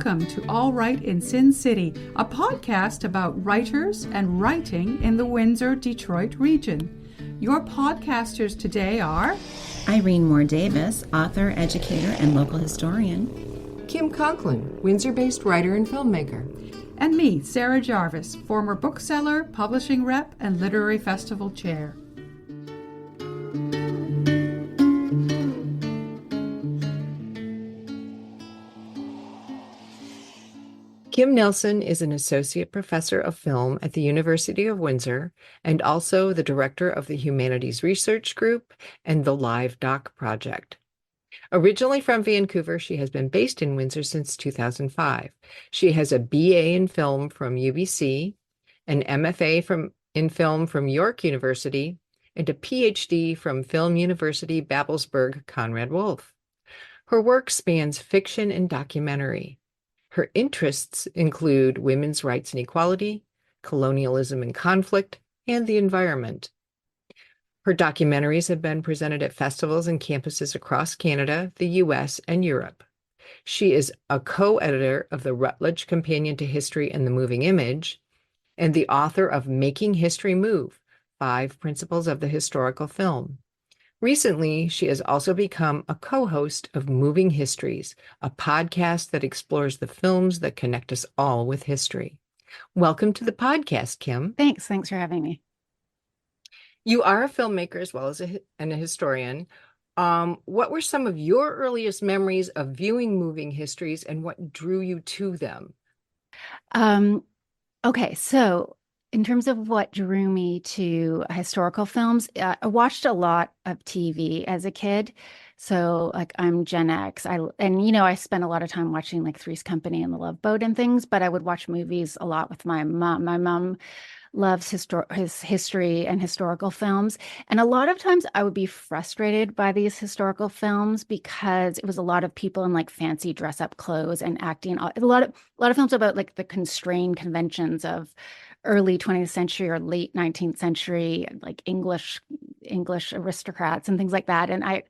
Welcome to All Right in Sin City, a podcast about writers and writing in the Windsor-Detroit region. Your podcasters today are Irene Moore Davis, author, educator, and local historian. Kim Conklin, Windsor-based writer and filmmaker. And me, Sarah Jarvis, former bookseller, publishing rep, and literary festival chair. Kim Nelson is an associate professor of film at the University of Windsor and also the director of the Humanities Research Group and the Live Doc Project. Originally from Vancouver, she has been based in Windsor since 2005. She has a BA in film from UBC, an MFA in film from York University, and a PhD from Film University Babelsberg Conrad Wolf. Her work spans fiction and documentary. Her interests include women's rights and equality, colonialism and conflict, and the environment. Her documentaries have been presented at festivals and campuses across Canada, the US, and Europe. She is a co-editor of the Routledge Companion to History and the Moving Image, and the author of Making History Move: 5 Principles of the Historical Film. Recently, she has also become a co-host of Moving Histories, a podcast that explores the films that connect us all with history. Welcome to the podcast, Kim. Thanks for having me. You are a filmmaker as well as a historian. What were some of your earliest memories of viewing Moving Histories and what drew you to them? Okay, so in terms of what drew me to historical films, I watched a lot of TV as a kid. So like I'm Gen X. I spent a lot of time watching like Three's Company and The Love Boat and things, but I would watch movies a lot with my mom. My mom loves his history and historical films. And a lot of times I would be frustrated by these historical films because it was a lot of people in like fancy dress up clothes and acting. A lot of films about like the constrained conventions of early 20th century or late 19th century, like English aristocrats and things like that. And I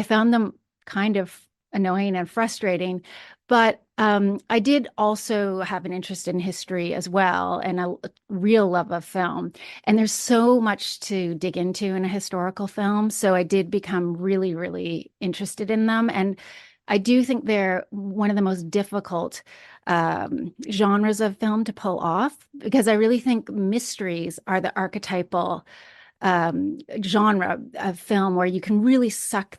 found them kind of annoying and frustrating. But I did also have an interest in history as well and a real love of film. And there's so much to dig into in a historical film. So I did become really, really interested in them. And I do think they're one of the most difficult genres of film to pull off, because I really think mysteries are the archetypal genre of film where you can really suck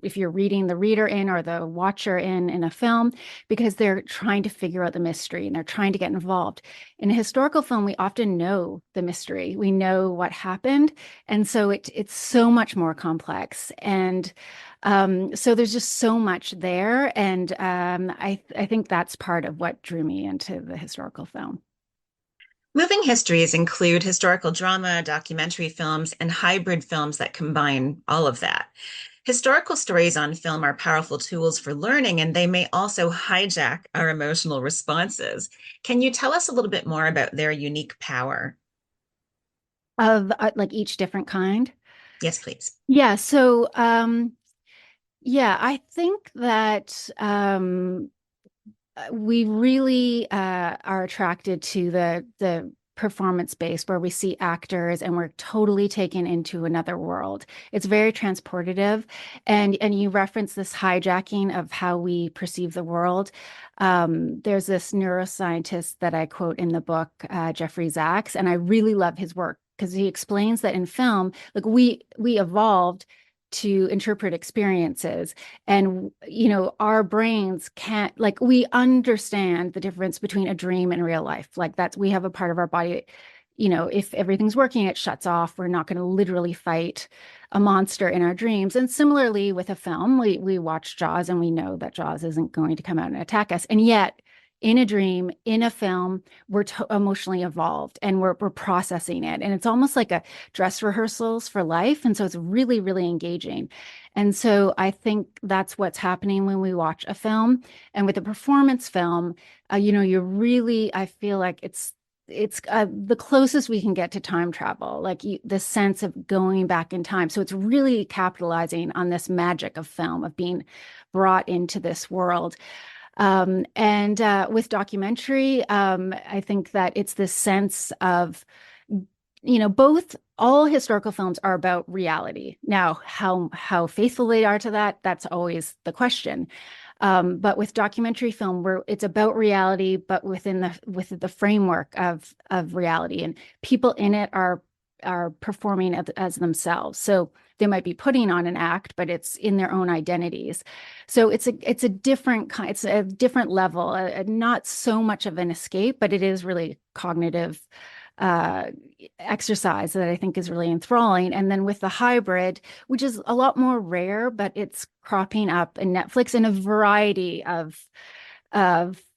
if you're reading the reader in or the watcher in a film, because they're trying to figure out the mystery and they're trying to get involved. In a historical film, we often know the mystery. We know what happened. And so it's so much more complex. And so there's just so much there. And I think that's part of what drew me into the historical film. Moving histories include historical drama, documentary films, and hybrid films that combine all of that. Historical stories on film are powerful tools for learning, and they may also hijack our emotional responses. Can you tell us a little bit more about their unique power? Of like each different kind? Yes, please. Yeah. So, I think that we really are attracted to the performance space where we see actors and we're totally taken into another world. It's very transportative. And you reference this hijacking of how we perceive the world. There's this neuroscientist that I quote in the book, Jeffrey Sachs, and I really love his work because he explains that in film, like we evolved to interpret experiences, and our brains can't, like, we understand the difference between a dream and real life. Like we have a part of our body, if everything's working, it shuts off. We're not going to literally fight a monster in our dreams. And similarly with a film, we watch Jaws and we know that Jaws isn't going to come out and attack us, and yet in a dream, in a film, we're emotionally evolved and we're processing it. And it's almost like a dress rehearsals for life. And so it's really, really engaging. And so I think that's what's happening when we watch a film. And with a performance film, you're really, I feel like it's the closest we can get to time travel, like the sense of going back in time. So it's really capitalizing on this magic of film, of being brought into this world. And with documentary, I think that it's this sense of, both all historical films are about reality. Now, how faithful they are to that, that's always the question. But with documentary film, where it's about reality, but within the framework of reality, and people in it are performing as themselves. So they might be putting on an act, but it's in their own identities. So it's a different kind, it's a different level, not so much of an escape, but it is really cognitive exercise that I think is really enthralling. And then with the hybrid, which is a lot more rare, but it's cropping up in Netflix in a variety of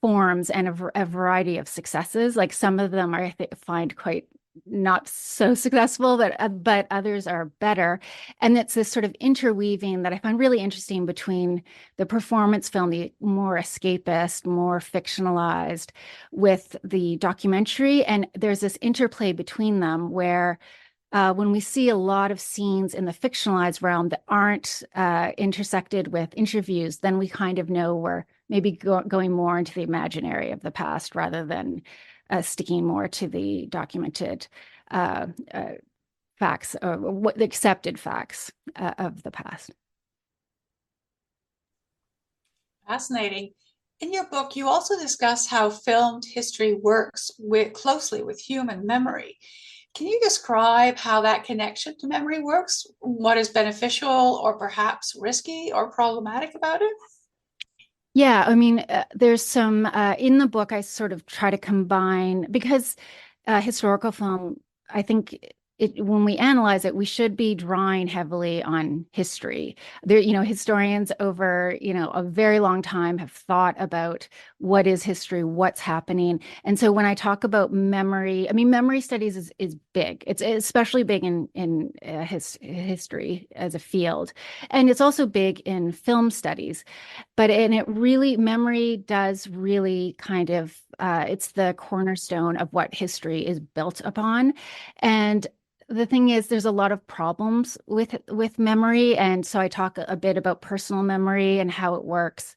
forms and a variety of successes. Like some of them I find quite not so successful, but others are better. And it's this sort of interweaving that I find really interesting between the performance film, the more escapist, more fictionalized, with the documentary. And there's this interplay between them where when we see a lot of scenes in the fictionalized realm that aren't intersected with interviews, then we kind of know we're maybe going more into the imaginary of the past rather than sticking more to the documented facts, or what the accepted facts of the past. Fascinating. In your book, you also discuss how filmed history works closely with human memory. Can you describe how that connection to memory works? What is beneficial or perhaps risky or problematic about it? Yeah, I mean, there's some in the book I sort of try to combine, because historical film, I think when we analyze it, we should be drawing heavily on history. There, historians over, a very long time have thought about what is history, what's happening. And so when I talk about memory, I mean, memory studies is big. It's especially big in history as a field. And it's also big in film studies. Memory does really kind of, it's the cornerstone of what history is built upon. And the thing is, there's a lot of problems with memory. And so I talk a bit about personal memory and how it works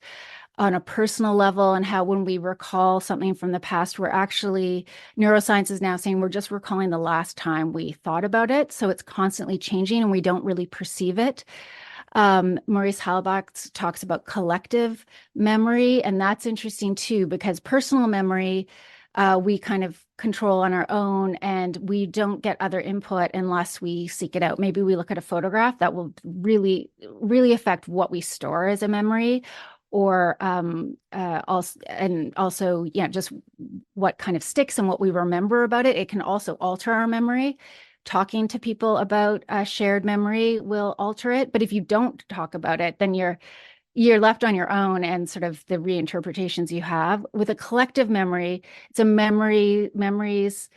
on a personal level, and how when we recall something from the past, neuroscience is now saying we're just recalling the last time we thought about it. So it's constantly changing and we don't really perceive it. Maurice Halbach talks about collective memory, and that's interesting too, because personal memory, we kind of control on our own, and we don't get other input unless we seek it out. Maybe we look at a photograph that will really, really affect what we store as a memory, or also, just what kind of sticks and what we remember about it. It can also alter our memory. Talking to people about shared memory will alter it. But if you don't talk about it, then you're left on your own and sort of the reinterpretations you have. With a collective memory, it's a memories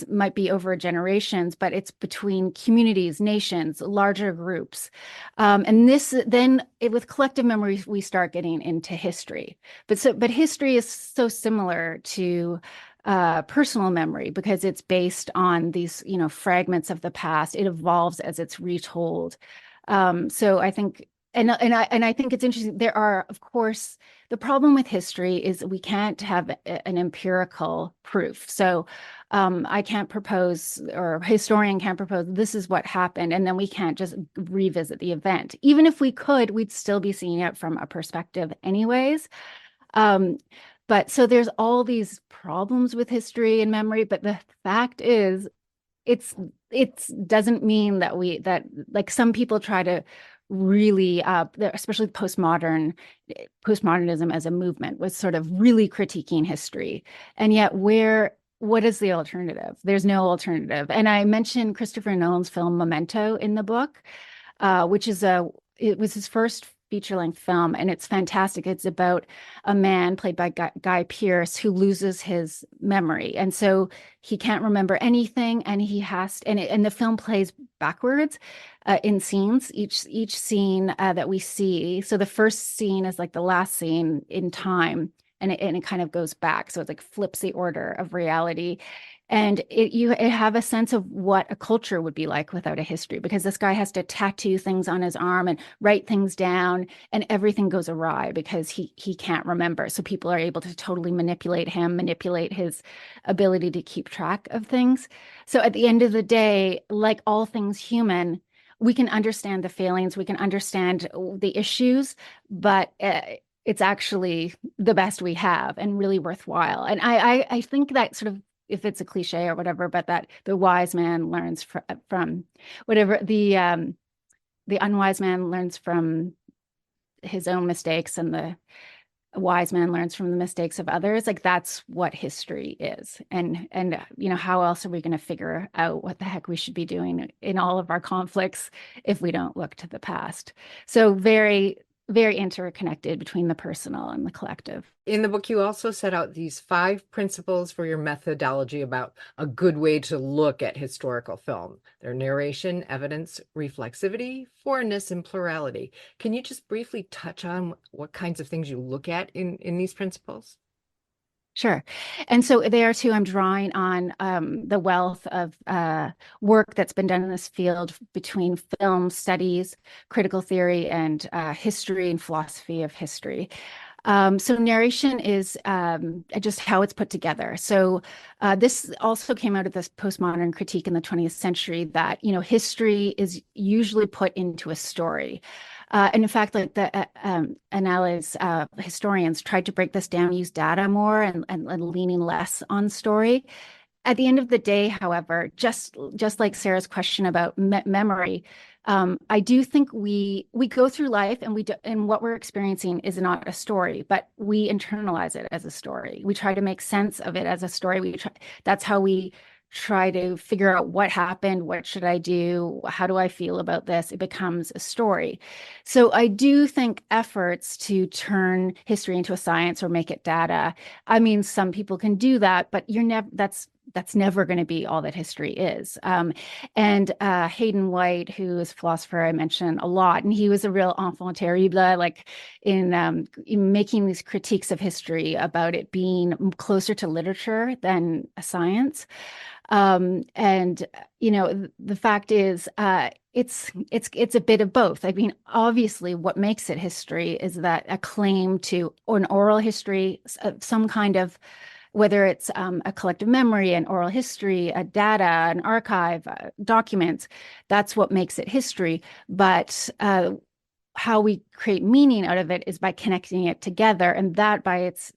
might be over generations, but it's between communities, nations, larger groups. With collective memory, we start getting into history. But history is so similar to personal memory, because it's based on these, fragments of the past. It evolves as it's retold. So I think, and I think it's interesting. There are, of course, the problem with history is we can't have an empirical proof. So I can't propose, or a historian can't propose, this is what happened, and then we can't just revisit the event. Even if we could, we'd still be seeing it from a perspective anyways. But so there's all these problems with history and memory, but the fact is, it doesn't mean that like some people try to really, especially postmodernism as a movement was sort of really critiquing history. And yet what is the alternative? There's no alternative. And I mentioned Christopher Nolan's film Memento in the book, which it was his first feature-length film, and it's fantastic. It's about a man played by Guy Pearce who loses his memory, and so he can't remember anything, and and the film plays backwards in scenes. Each scene that we see. So the first scene is like the last scene in time, and it kind of goes back. So it's like flips the order of reality. And you have a sense of what a culture would be like without a history, because this guy has to tattoo things on his arm and write things down, and everything goes awry because he can't remember. So people are able to totally manipulate him, manipulate his ability to keep track of things. So at the end of the day, like all things human, we can understand the failings, we can understand the issues, but it's actually the best we have and really worthwhile. And I think that sort of, if it's a cliche or whatever, but that the wise man learns from whatever, the unwise man learns from his own mistakes, and the wise man learns from the mistakes of others. Like, that's what history is. And how else are we going to figure out what the heck we should be doing in all of our conflicts if we don't look to the past? So very, very interconnected between the personal and the collective. In the book, you also set out these 5 principles for your methodology about a good way to look at historical film. They're narration, evidence, reflexivity, foreignness, and plurality. Can you just briefly touch on what kinds of things you look at in these principles? Sure. And so there too, I'm drawing on the wealth of work that's been done in this field between film studies, critical theory, and history and philosophy of history. So narration is just how it's put together. So this also came out of this postmodern critique in the 20th century that, history is usually put into a story. And in fact, like the Annales historians tried to break this down, use data more, and leaning less on story. At the end of the day, however, just like Sarah's question about memory, I do think we go through life and what we're experiencing is not a story, but we internalize it as a story. We try to make sense of it as a story. That's how we try to figure out what happened, what should I do, how do I feel about this? It becomes a story. So I do think efforts to turn history into a science or make it data, I mean, some people can do that, but that's never going to be all that history is. And Hayden White, who is a philosopher I mentioned a lot, and he was a real enfant terrible, like in making these critiques of history about it being closer to literature than a science. And the fact is, it's a bit of both. I mean, obviously, what makes it history is that a claim to an oral history, some kind of, whether it's a collective memory, an oral history, a data, an archive, documents, that's what makes it history. But how we create meaning out of it is by connecting it together, and that by its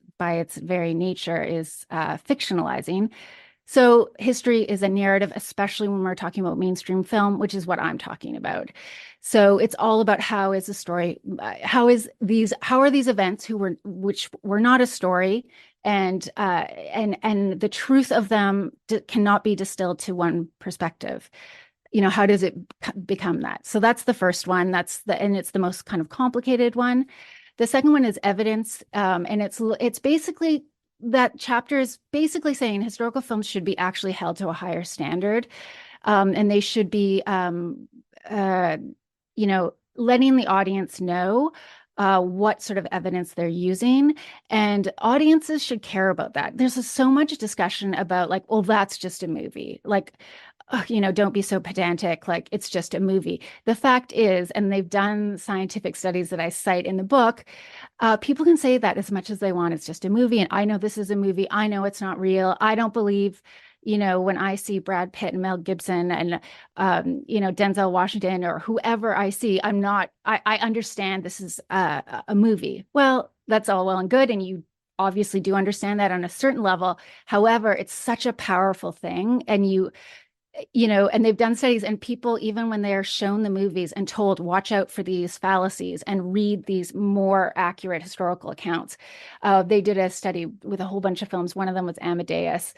very nature is fictionalizing. So history is a narrative, especially when we're talking about mainstream film, which is what I'm talking about. So it's all about how is the story, how are these events which were not a story, and the truth of them cannot be distilled to one perspective. How does it become that? So that's the first one. And it's the most kind of complicated one. The second one is evidence, and it's basically, that chapter is basically saying historical films should be actually held to a higher standard, and they should be, letting the audience know what sort of evidence they're using, and audiences should care about that. There's so much discussion about like, well, that's just a movie. Like, don't be so pedantic, like it's just a movie. The fact is, and they've done scientific studies that I cite in the book, people can say that as much as they want. It's just a movie. And I know this is a movie. I know it's not real. I don't believe, when I see Brad Pitt and Mel Gibson and, Denzel Washington or whoever I see, I understand this is a movie. Well, that's all well and good. And you obviously do understand that on a certain level. However, it's such a powerful thing. And and they've done studies, and people, even when they're shown the movies and told, watch out for these fallacies and read these more accurate historical accounts. They did a study with a whole bunch of films. One of them was Amadeus.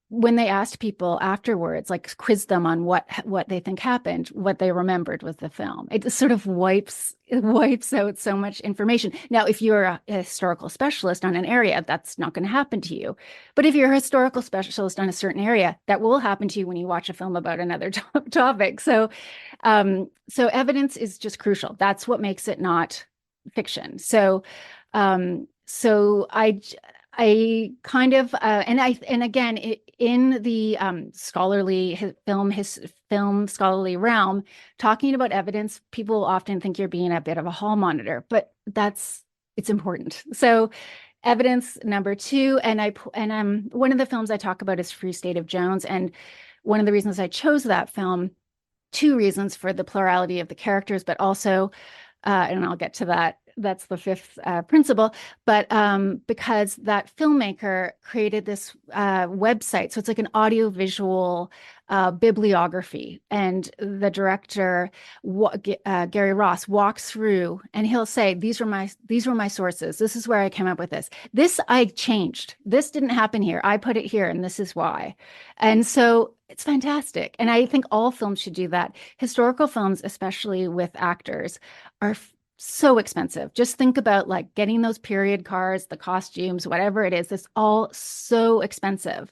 When they asked people afterwards, like quizzed them on what they think happened, what they remembered was the film. It sort of wipes out so much information. Now, if you're a historical specialist on an area, that's not going to happen to you. But if you're a historical specialist on a certain area, that will happen to you when you watch a film about another topic. So evidence is just crucial. That's what makes it not fiction. So so I kind of and again in the film scholarly realm, talking about evidence, people often think you're being a bit of a hall monitor, but it's important. So evidence number two, and one of the films I talk about is Free State of Jones, and one of the reasons I chose that film, two reasons for the plurality of the characters, but also, and I'll get to that. That's the fifth principle, but because that filmmaker created this website, so it's like an audiovisual bibliography, and the director Gary Ross walks through, and he'll say, "These were my sources. This is where I came up with this. This I changed. This didn't happen here. I put it here, and this is why." And so it's fantastic, and I think all films should do that. Historical films, especially with actors, are so expensive. Just think about like getting those period cars, the costumes, whatever it is. It's all so expensive.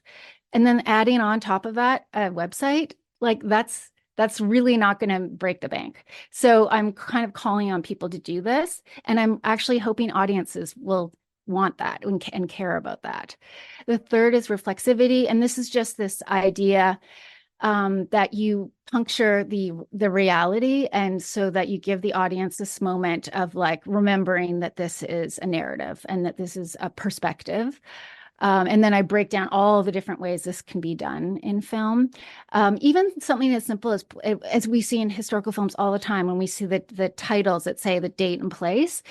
And then adding on top of that a website, like that's really not going to break the bank. So I'm kind of calling on people to do this. And I'm actually hoping audiences will want that and care about that. The third is reflexivity. And this is just this idea that you puncture the reality, and so that you give the audience this moment of like remembering that this is a narrative and that this is a perspective. And then I break down all the different ways this can be done in film. Even something as simple as we see in historical films all the time, when we see the titles that say the date and place.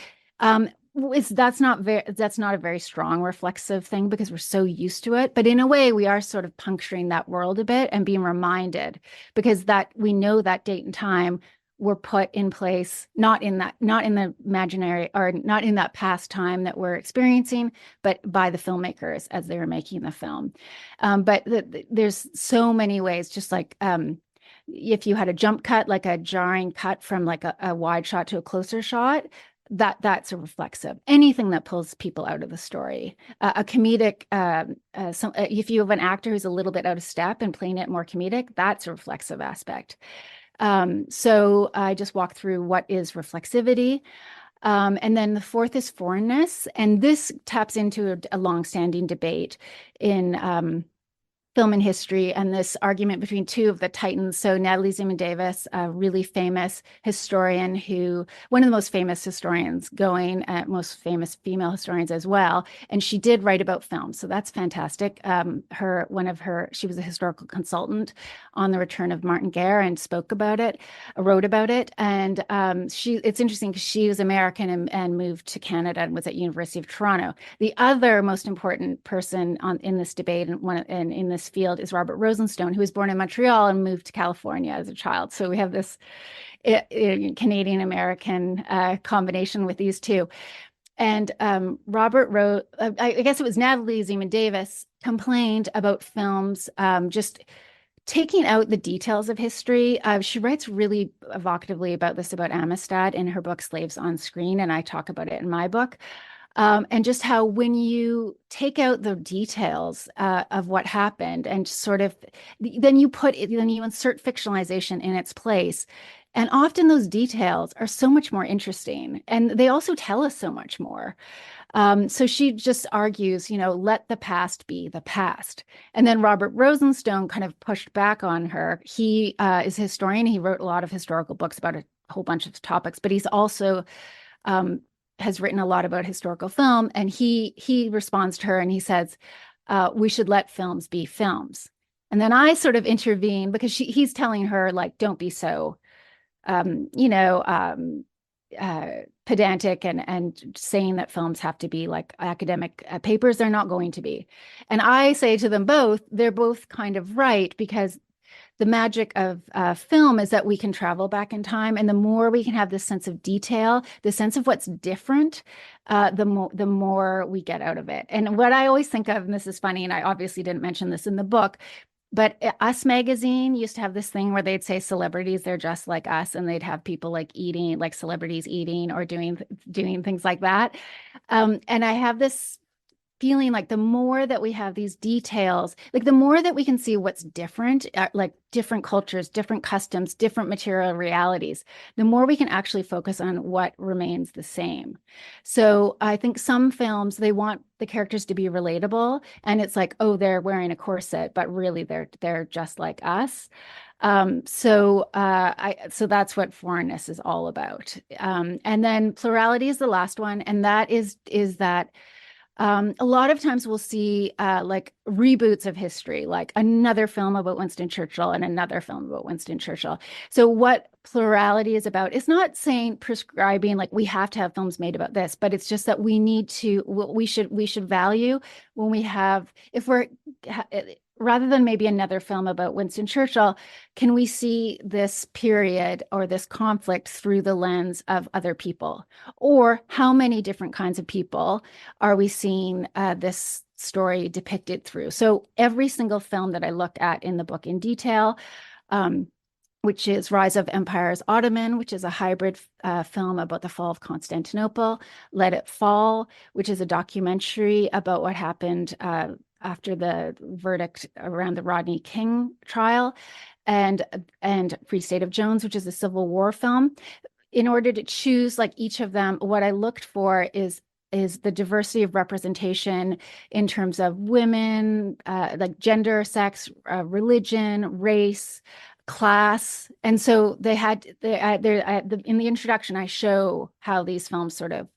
That's not a very strong reflexive thing because we're so used to it. But in a way, we are sort of puncturing that world a bit and being reminded, because that we know that date and time were put in place, not in the imaginary, or not in that past time that we're experiencing, but by the filmmakers as they were making the film. But there's so many ways, just like if you had a jump cut, like a jarring cut from like a wide shot to a closer shot, that's a reflexive. Anything that pulls people out of the story, a comedic. If you have an actor who's a little bit out of step and playing it more comedic, that's a reflexive aspect. So I just walked through what is reflexivity. And then the fourth is foreignness. And this taps into a longstanding debate in film and history, and this argument between two of the titans. So Natalie Zeman Davis, a really famous historian, one of the most famous historians going, most famous female historians as well. And she did write about film, so that's fantastic. She was a historical consultant on the return of Martin Guerre and wrote about it. And it's interesting because she was American and moved to Canada and was at University of Toronto. The other most important person in this debate and in this field is Robert Rosenstone, who was born in Montreal and moved to California as a child. So we have this Canadian-American combination with these two. And Robert wrote, I guess it was Natalie Zeman Davis, complained about films just taking out the details of history. She writes really evocatively about this, about Amistad, in her book Slaves on Screen, and I talk about it in my book. And just how when you take out the details of what happened and then you insert fictionalization in its place. And often those details are so much more interesting, and they also tell us so much more. So she just argues, let the past be the past. And then Robert Rosenstone kind of pushed back on her. He is a historian. He wrote a lot of historical books about a whole bunch of topics, but he's also has written a lot about historical film. And he responds to her and he says, we should let films be films. And then I sort of intervene because he's telling her, like, don't be so, pedantic and saying that films have to be like academic papers. They're not going to be. And I say to them both, they're both kind of right, because the magic of film is that we can travel back in time, and the more we can have this sense of detail, the sense of what's different, the more we get out of it. And what I always think of, and this is funny, and I obviously didn't mention this in the book, but Us Magazine used to have this thing where they'd say celebrities, they're just like us, and they'd have people like eating, like celebrities eating or doing things like that. And I have this feeling like the more that we have these details, like the more that we can see what's different, like different cultures, different customs, different material realities, the more we can actually focus on what remains the same. So I think some films, they want the characters to be relatable, and it's like, oh, they're wearing a corset, but really they're just like us. So that's what foreignness is all about. And then plurality is the last one, and that is that a lot of times we'll see like reboots of history, like another film about Winston Churchill and another film about Winston Churchill. So what plurality is about is not saying prescribing like we have to have films made about this, but it's just that we need to, we should value when we have, if we're, rather than maybe another film about Winston Churchill, can we see this period or this conflict through the lens of other people? Or how many different kinds of people are we seeing this story depicted through? So every single film that I looked at in the book in detail, which is Rise of Empires Ottoman, which is a hybrid film about the fall of Constantinople, Let It Fall, which is a documentary about what happened after the verdict around the Rodney King trial, and Free State of Jones, which is a Civil War film. In order to choose like each of them, what I looked for is the diversity of representation in terms of women, like gender, sex, religion, race, class. And so in the introduction, I show how these films sort of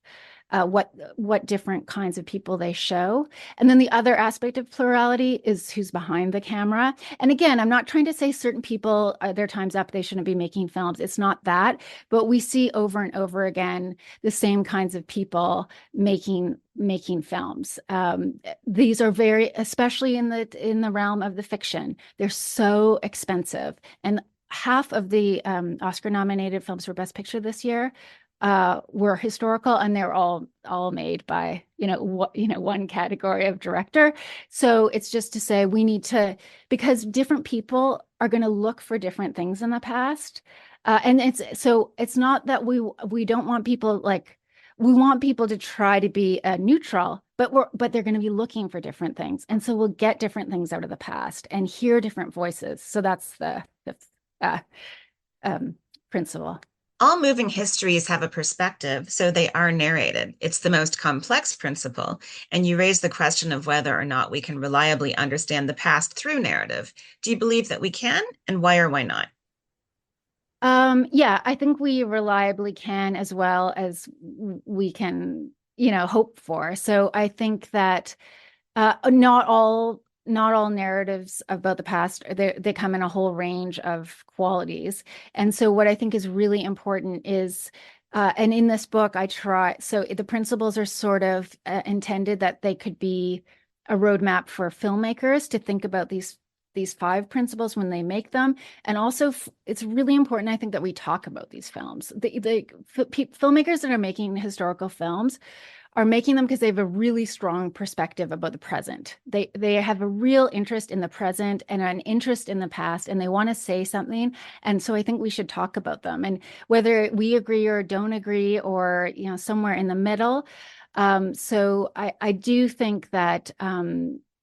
what different kinds of people they show. And then the other aspect of plurality is who's behind the camera. And again, I'm not trying to say certain people, their time's up, they shouldn't be making films. It's not that, but we see over and over again the same kinds of people making films. These are very, especially in the realm of the fiction, they're so expensive. And half of the Oscar-nominated films for Best Picture this year were historical, and they're all made by one category of director. So it's just to say we need to, because different people are going to look for different things in the past, and it's not that we don't want people, like we want people to try to be neutral, but they're going to be looking for different things, and so we'll get different things out of the past and hear different voices. So that's the principle. All moving histories have a perspective, so they are narrated. It's the most complex principle, and you raise the question of whether or not we can reliably understand the past through narrative. Do you believe that we can, and why or why not? Yeah, I think we reliably can, as well as we can, hope for. So I think that not all narratives about the past, they come in a whole range of qualities. And so what I think is really important is, and in this book, so the principles are sort of intended that they could be a roadmap for filmmakers to think about these 5 principles when they make them. And also it's really important, I think, that we talk about these films. The filmmakers that are making historical films are making them because they have a really strong perspective about the present. They have a real interest in the present and an interest in the past, and they want to say something. And so I think we should talk about them. And whether we agree or don't agree, or somewhere in the middle. So I do think that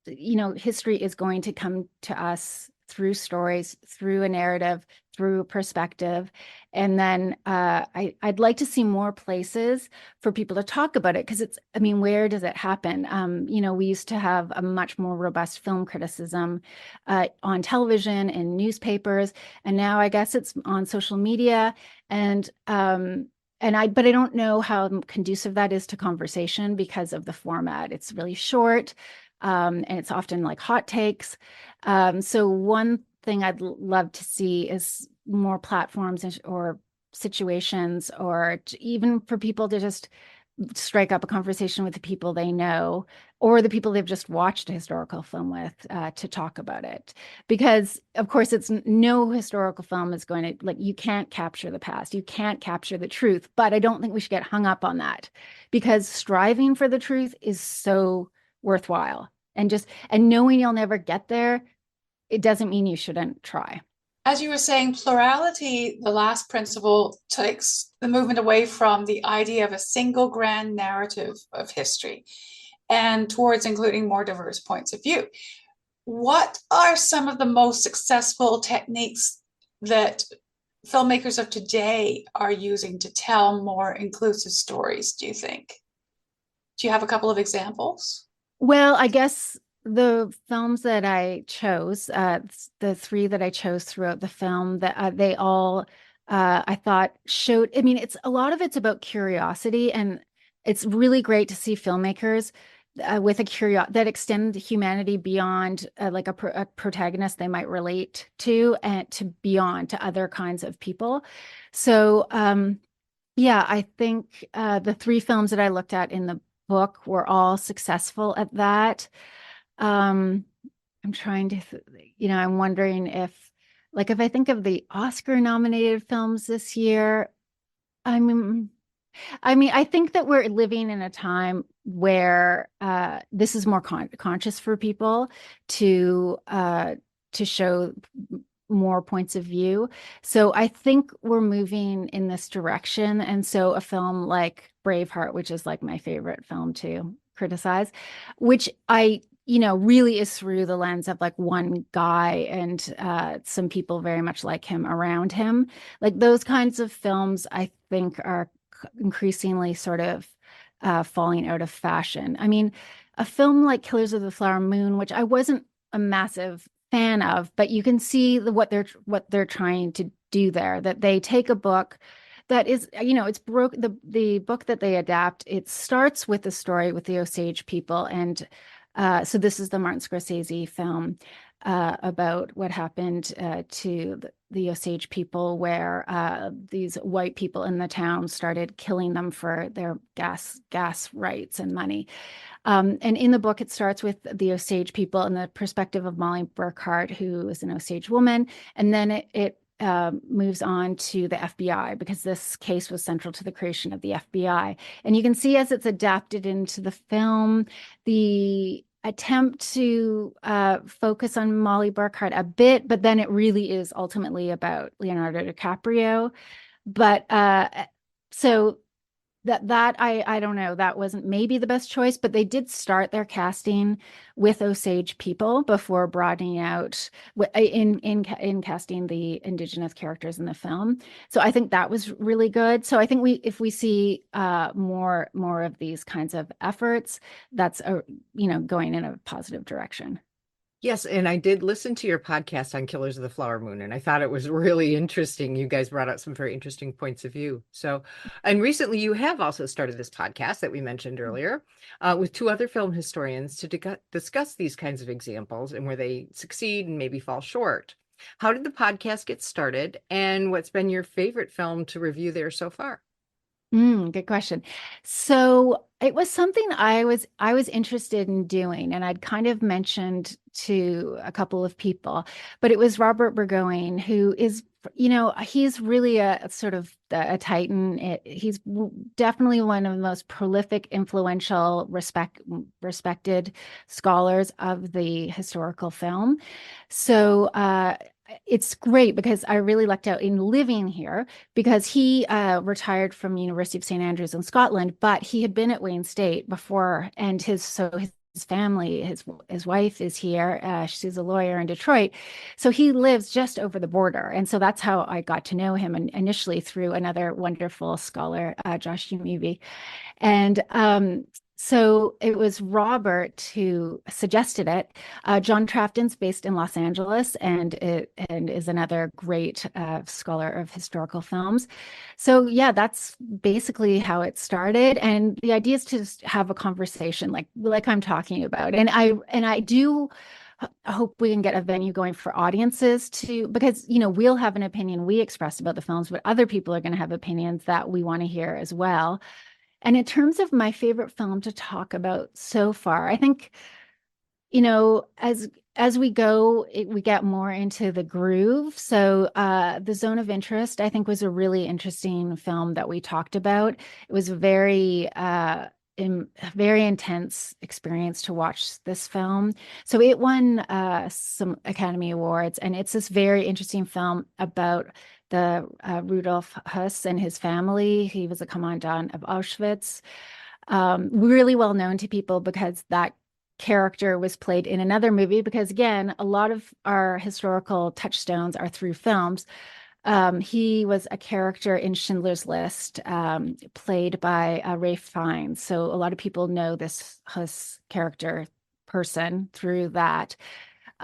history is going to come to us through stories, through a narrative, through a perspective. And then I'd like to see more places for people to talk about it, because where does it happen? We used to have a much more robust film criticism on television and newspapers, and now I guess it's on social media. But I don't know how conducive that is to conversation because of the format. It's really short, and it's often like hot takes. So one thing I'd love to see is more platforms or situations, or even for people to just strike up a conversation with the people they know, or the people they've just watched a historical film with, to talk about it. Because of course, no historical film is going to, you can't capture the past, you can't capture the truth, but I don't think we should get hung up on that, because striving for the truth is so worthwhile. And knowing you'll never get there, it doesn't mean you shouldn't try. As you were saying, plurality, the last principle, takes the movement away from the idea of a single grand narrative of history. and towards including more diverse points of view. What are some of the most successful techniques that filmmakers of today are using to tell more inclusive stories, do you think? Do you have a couple of examples? Well, I guess the films that I chose, the three that I chose throughout the film, that they all, I thought showed, I mean, it's a lot of it's about curiosity, and it's really great to see filmmakers with a curiosity that extend humanity beyond like a protagonist they might relate to, and to beyond to other kinds of people. So, yeah, I think the three films that I looked at in the book were all successful at that. I'm trying to, I'm wondering if, like, if I think of the Oscar nominated films this year, I mean, I think that we're living in a time where this is more conscious for people to show more points of view. So I think we're moving in this direction. And so a film like Braveheart, which is like my favorite film to criticize, which really is through the lens of like one guy and some people very much like him around him. Like those kinds of films, I think, are increasingly sort of falling out of fashion. I mean, a film like Killers of the Flower Moon, which I wasn't a massive fan of, but you can see what they're trying to do there, that they take a book that is, it's broke, the book that they adapt, it starts with the story with the Osage people. And so this is the Martin Scorsese film about what happened to the Osage people, where these white people in the town started killing them for their gas rights and money. And in the book, it starts with the Osage people and the perspective of Molly Burkhart, who is an Osage woman. And then it moves on to the FBI, because this case was central to the creation of the FBI. And you can see as it's adapted into the film, the attempt to focus on Molly Burkhart a bit, but then it really is ultimately about Leonardo DiCaprio. But so that I don't know, that wasn't maybe the best choice, but they did start their casting with Osage people before broadening out in casting the Indigenous characters in the film. So I think that was really good. So I think if we see more of these kinds of efforts, that's going in a positive direction. Yes, and I did listen to your podcast on Killers of the Flower Moon, and I thought it was really interesting. You guys brought out some very interesting points of view. So, and recently you have also started this podcast that we mentioned earlier with two other film historians to discuss these kinds of examples and where they succeed and maybe fall short. How did the podcast get started, and what's been your favorite film to review there so far? Good question. So it was something I was interested in doing, and I'd kind of mentioned to a couple of people, but it was Robert Burgoyne, who is, he's really a sort of a titan. He's definitely one of the most prolific, influential, respected scholars of the historical film. So it's great because I really lucked out in living here, because he retired from University of St. Andrews in Scotland, but he had been at Wayne State before, and his family, his wife is here. She's a lawyer in Detroit, so he lives just over the border, and so that's how I got to know him, and initially through another wonderful scholar, Josh Umeve. And so it was Robert who suggested it. John Trafton's based in Los Angeles and is another great scholar of historical films. So yeah, that's basically how it started. And the idea is to just have a conversation like I'm talking about. And I do hope we can get a venue going for audiences because we'll have an opinion we express about the films, but other people are going to have opinions that we want to hear as well. And in terms of my favorite film to talk about so far, I think, as we go, we get more into the groove. So The Zone of Interest, I think, was a really interesting film that we talked about. It was a very intense experience to watch this film. So it won some Academy Awards, and it's this very interesting film about the Rudolf Höss and his family. He was a commandant of Auschwitz. really well known to people because that character was played in another movie, because again, a lot of our historical touchstones are through films. He was a character in Schindler's List, played by Ralph Fiennes. So a lot of people know this character person through that.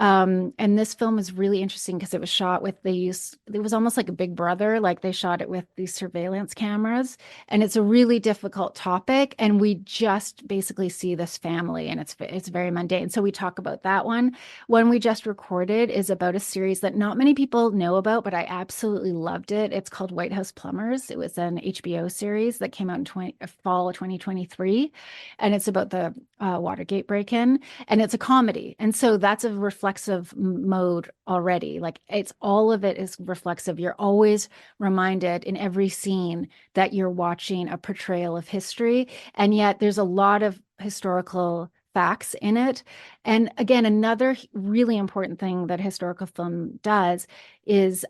And this film is really interesting because it was shot with, it was almost like a Big Brother, like they shot it with these surveillance cameras. And it's a really difficult topic. And we just basically see this family, and it's very mundane. So we talk about that one. One we just recorded is about a series that not many people know about, but I absolutely loved it. It's called White House Plumbers. It was an HBO series that came out in fall of 2023. And it's about the Watergate break-in, and it's a comedy. And so that's a reflexive mode already. Like all of it is reflexive. You're always reminded in every scene that you're watching a portrayal of history. And yet there's a lot of historical facts in it. And again, another really important thing that historical film does is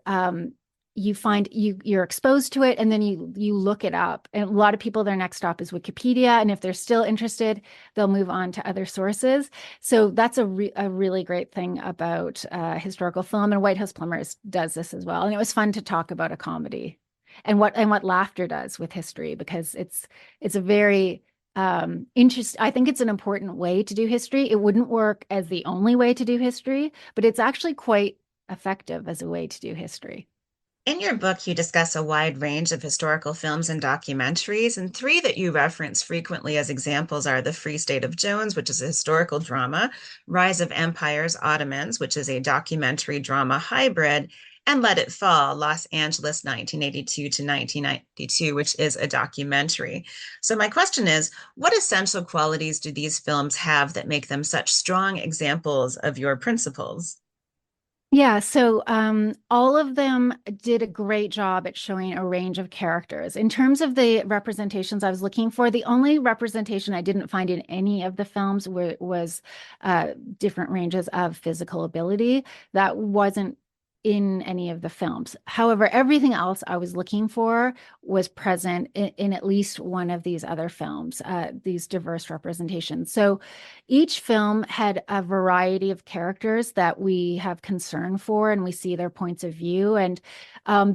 you're exposed to it, and then you look it up. And a lot of people, their next stop is Wikipedia, and if they're still interested, they'll move on to other sources. So that's a really great thing about historical film, and White House Plumbers does this as well. And it was fun to talk about a comedy and what laughter does with history, because it's a very interesting. I think it's an important way to do history. It wouldn't work as the only way to do history, but it's actually quite effective as a way to do history. In your book, you discuss a wide range of historical films and documentaries, and three that you reference frequently as examples are The Free State of Jones, which is a historical drama, Rise of Empires, Ottomans, which is a documentary drama hybrid, and Let It Fall, Los Angeles, 1982 to 1992, which is a documentary. So my question is, what essential qualities do these films have that make them such strong examples of your principles? Yeah, so all of them did a great job at showing a range of characters. In terms of the representations I was looking for, the only representation I didn't find in any of the films was different ranges of physical ability. That wasn't in any of the films. However, everything else I was looking for was present in at least one of these other films, these diverse representations. So each film had a variety of characters that we have concern for, and we see their points of view. And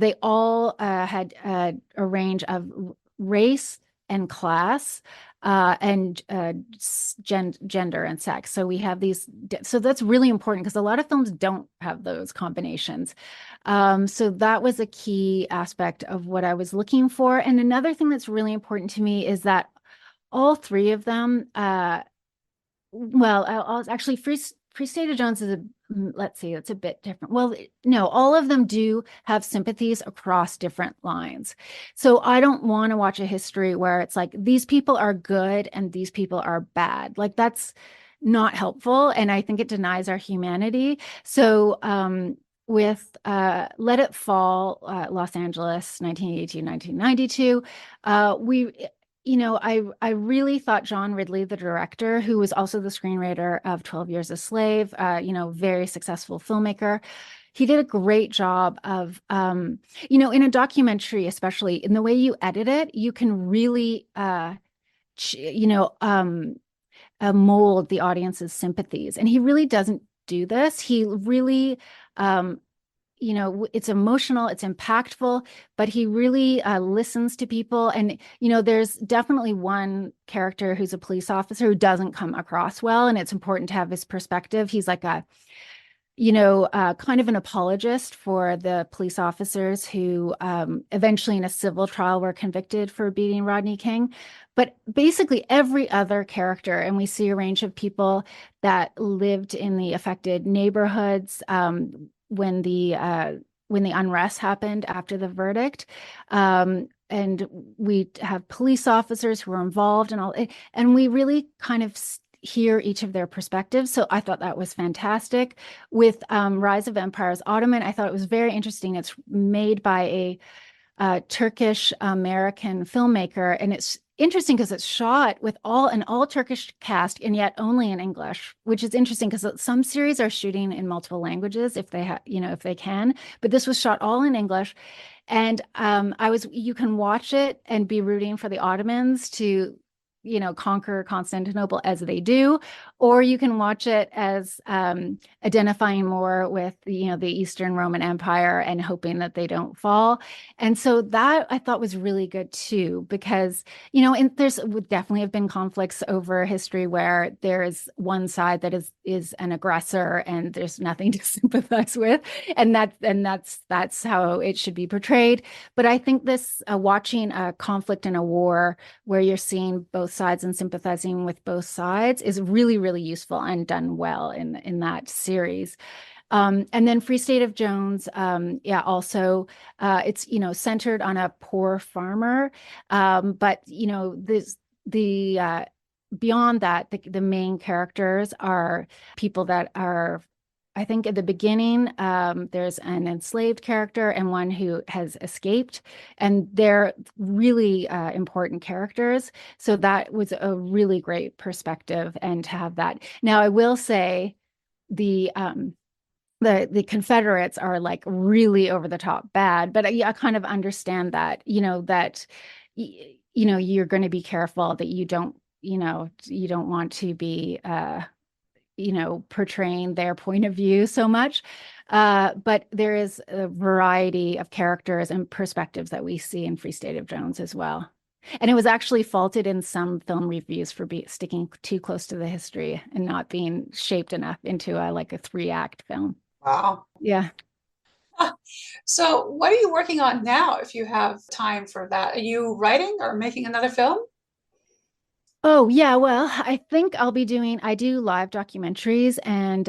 they all had a range of race and class, and gender and sex. So we have these. So that's really important because a lot of films don't have those combinations. So that was a key aspect of what I was looking for. And another thing that's really important to me is that all three of them, actually, Free State of Jones is let's see, it's a bit different. Well, no, all of them do have sympathies across different lines. So I don't want to watch a history where it's like, these people are good and these people are bad. Like, that's not helpful. And I think it denies our humanity. So with Let It Fall, Los Angeles, 1982, 1992, I really thought John Ridley, the director, who was also the screenwriter of 12 Years a Slave, very successful filmmaker, he did a great job of, in a documentary, especially in the way you edit it, you can really, mold the audience's sympathies. And he really doesn't do this. He really, it's emotional, it's impactful, but he really listens to people. And, there's definitely one character who's a police officer who doesn't come across well, and it's important to have his perspective. He's like a kind of an apologist for the police officers who eventually in a civil trial were convicted for beating Rodney King. But basically every other character, and we see a range of people that lived in the affected neighborhoods when the unrest happened after the verdict. And we have police officers who were involved and all, and we really kind of hear each of their perspectives. So I thought that was fantastic. With Rise of Empires, Ottoman, I thought it was very interesting. It's made by a Turkish American filmmaker, and it's interesting because it's shot with an all Turkish cast and yet only in English, which is interesting because some series are shooting in multiple languages if they if they can, but this was shot all in English. And you can watch it and be rooting for the Ottomans to conquer Constantinople as they do, or you can watch it as identifying more with the Eastern Roman Empire and hoping that they don't fall. And so that I thought was really good too, because and there's would definitely have been conflicts over history where there is one side that is an aggressor and there's nothing to sympathize with, and that's how it should be portrayed. But I think this watching a conflict in a war where you're seeing both sides and sympathizing with both sides is really, really useful and done well in that series. And then Free State of Jones, also it's centered on a poor farmer, but beyond that, the main characters are people that are, I think at the beginning, there's an enslaved character and one who has escaped, and they're really important characters. So that was a really great perspective, and to have that. Now, I will say the Confederates are like really over the top bad, but I kind of understand that, you're going to be careful that you don't want to be portraying their point of view so much. But there is a variety of characters and perspectives that we see in Free State of Jones as well. And it was actually faulted in some film reviews for sticking too close to the history and not being shaped enough into a 3-act film. Wow. Yeah. So what are you working on now, if you have time for that? Are you writing or making another film? Oh, yeah. Well, I think I do live documentaries, and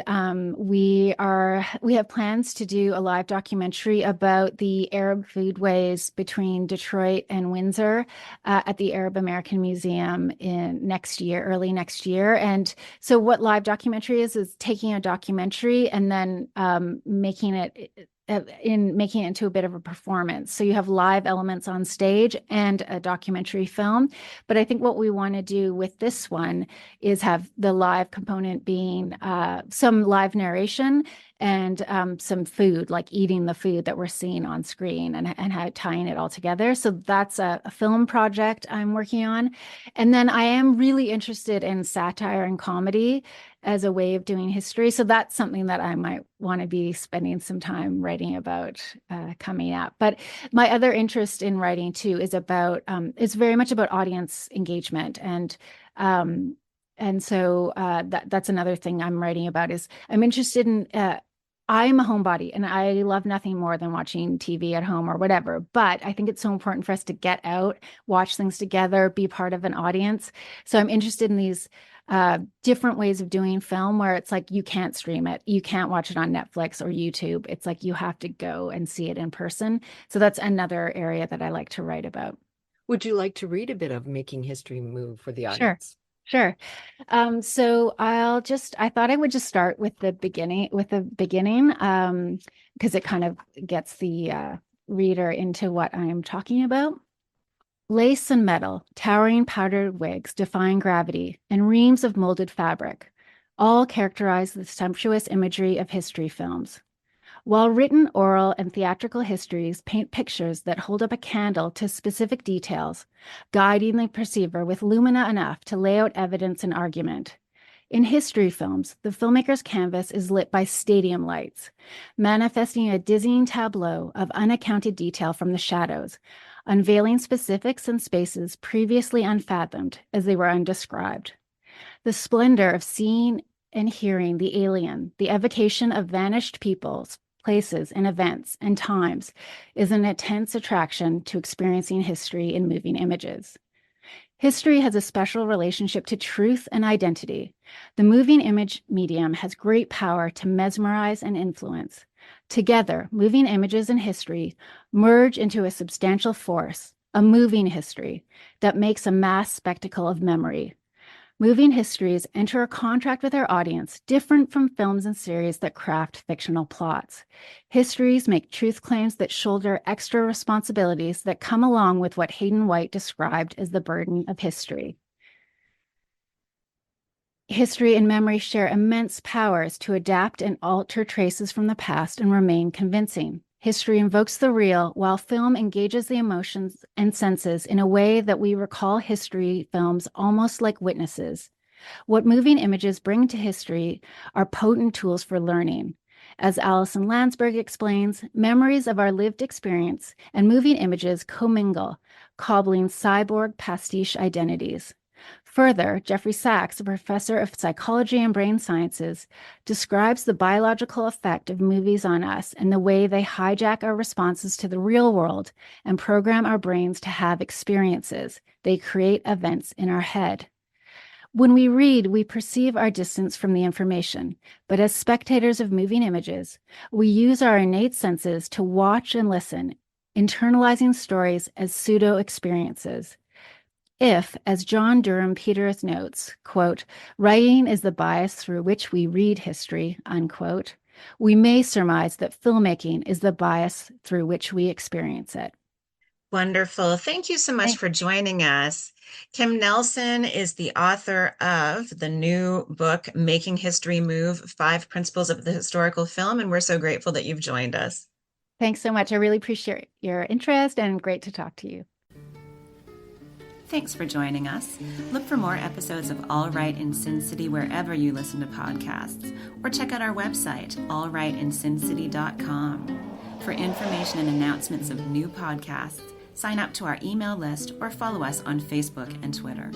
we have plans to do a live documentary about the Arab foodways between Detroit and Windsor at the Arab American Museum early next year. And so what live documentary is taking a documentary and then making it into a bit of a performance. So you have live elements on stage and a documentary film. But I think what we want to do with this one is have the live component being some live narration and some food, like eating the food that we're seeing on screen, and how tying it all together. So that's a film project I'm working on. And then I am really interested in satire and comedy as a way of doing history. So that's something that I might want to be spending some time writing about coming up. But my other interest in writing too is it's very much about audience engagement. And so that's another thing I'm writing about is I'm interested in, I'm a homebody and I love nothing more than watching TV at home or whatever. But I think it's so important for us to get out, watch things together, be part of an audience. So I'm interested in these different ways of doing film where it's like you can't stream it, you can't watch it on Netflix or YouTube. It's like you have to go and see it in person. So that's another area that I like to write about. Would you like to read a bit of Making History Move for the Sure. audience? Sure. So I thought I would just start with the beginning, because it kind of gets the reader into what I am talking about. Lace and metal, towering powdered wigs defying gravity, and reams of molded fabric, all characterize the sumptuous imagery of history films. While written, oral, and theatrical histories paint pictures that hold up a candle to specific details, guiding the perceiver with lumina enough to lay out evidence and argument. In history films, the filmmaker's canvas is lit by stadium lights, manifesting a dizzying tableau of unaccounted detail from the shadows, unveiling specifics and spaces previously unfathomed as they were undescribed. The splendor of seeing and hearing the alien, the evocation of vanished peoples, places, and events and times is an intense attraction to experiencing history in moving images. History has a special relationship to truth and identity. The moving image medium has great power to mesmerize and influence. Together, moving images and history merge into a substantial force, a moving history that makes a mass spectacle of memory. Moving histories enter a contract with their audience, different from films and series that craft fictional plots. Histories make truth claims that shoulder extra responsibilities that come along with what Hayden White described as the burden of history. History and memory share immense powers to adapt and alter traces from the past and remain convincing. History invokes the real, while film engages the emotions and senses in a way that we recall history films almost like witnesses. What moving images bring to history are potent tools for learning. As Alison Landsberg explains, memories of our lived experience and moving images commingle, cobbling cyborg pastiche identities. Further, Jeffrey Sachs, a professor of psychology and brain sciences, describes the biological effect of movies on us and the way they hijack our responses to the real world and program our brains to have experiences. They create events in our head. When we read, we perceive our distance from the information, but as spectators of moving images, we use our innate senses to watch and listen, internalizing stories as pseudo-experiences. If, as John Durham Peters notes, quote, writing is the bias through which we read history, unquote, we may surmise that filmmaking is the bias through which we experience it. Wonderful. Thank you so much for joining us. Kim Nelson is the author of the new book, Making History Move, 5 Principles of the Historical Film, and we're so grateful that you've joined us. Thanks so much. I really appreciate your interest and great to talk to you. Thanks for joining us. Look for more episodes of All Right in Sin City wherever you listen to podcasts, or check out our website, allrightinsincity.com. For information and announcements of new podcasts, sign up to our email list or follow us on Facebook and Twitter.